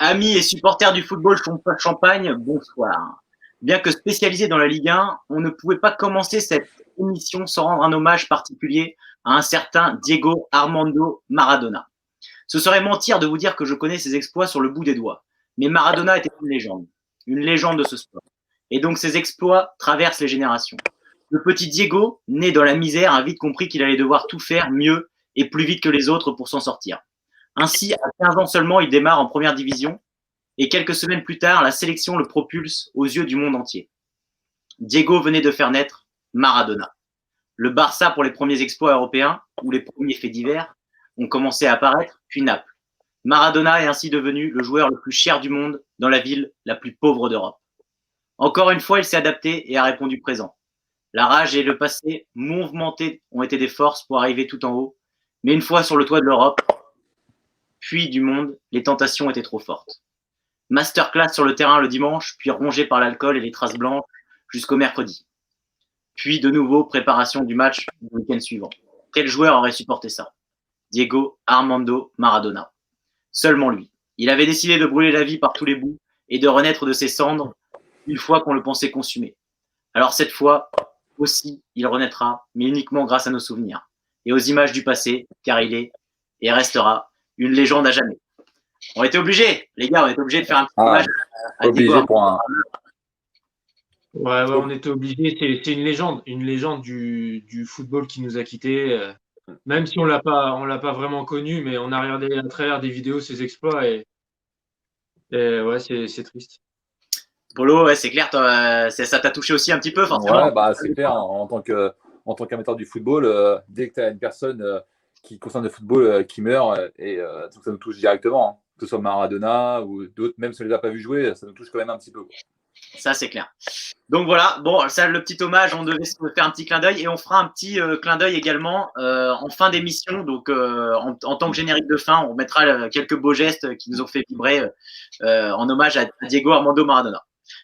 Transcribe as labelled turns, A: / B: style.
A: Amis et supporters du football Champagne, bonsoir. Bien que spécialisé dans la Ligue 1, on ne pouvait pas commencer cette émission sans rendre un hommage particulier à un certain Diego Armando Maradona. Ce serait mentir de vous dire que je connais ses exploits sur le bout des doigts. Mais Maradona était une légende de ce sport. Et donc ses exploits traversent les générations. Le petit Diego, né dans la misère, a vite compris qu'il allait devoir tout faire mieux et plus vite que les autres pour s'en sortir. Ainsi, à 15 ans seulement, il démarre en première division et quelques semaines plus tard, la sélection le propulse aux yeux du monde entier. Diego venait de faire naître Maradona. Le Barça pour les premiers exploits européens ou les premiers faits divers ont commencé à apparaître, puis Naples. Maradona est ainsi devenu le joueur le plus cher du monde dans la ville la plus pauvre d'Europe. Encore une fois, il s'est adapté et a répondu présent. La rage et le passé mouvementé ont été des forces pour arriver tout en haut, mais une fois sur le toit de l'Europe, puis du monde, les tentations étaient trop fortes. Masterclass sur le terrain le dimanche, puis rongé par l'alcool et les traces blanches jusqu'au mercredi. Puis de nouveau, préparation du match du week-end suivant. Quel joueur aurait supporté ça? Diego Armando Maradona. Seulement lui. Il avait décidé de brûler la vie par tous les bouts et de renaître de ses cendres une fois qu'on le pensait consumé. Alors cette fois aussi, il renaîtra, mais uniquement grâce à nos souvenirs et aux images du passé, car il est et restera une légende à jamais. On était obligés, les gars, on était obligés de faire un petit hommage à Diego Armando Maradona.
B: Ouais, on était obligés. C'est une légende du football qui nous a quittés. Même si on l'a pas vraiment connu, mais on a regardé à travers des vidéos ses exploits et ouais, c'est triste.
A: Polo, ouais, c'est clair, toi, ça t'a touché aussi un petit peu, forcément.
C: Ouais, bah, c'est clair, en tant qu'amateur du football, dès que tu as une personne qui concerne le football qui meurt, ça nous touche directement, hein. Que ce soit Maradona ou d'autres, même si on ne les a pas vus jouer, ça nous touche quand même un petit peu, quoi.
A: Ça, c'est clair. Donc voilà, bon, ça, le petit hommage, on devait se faire un petit clin d'œil et on fera un petit clin d'œil également en fin d'émission. Donc, en tant que générique de fin, on mettra quelques beaux gestes qui nous ont fait vibrer en hommage à Diego Armando Maradona.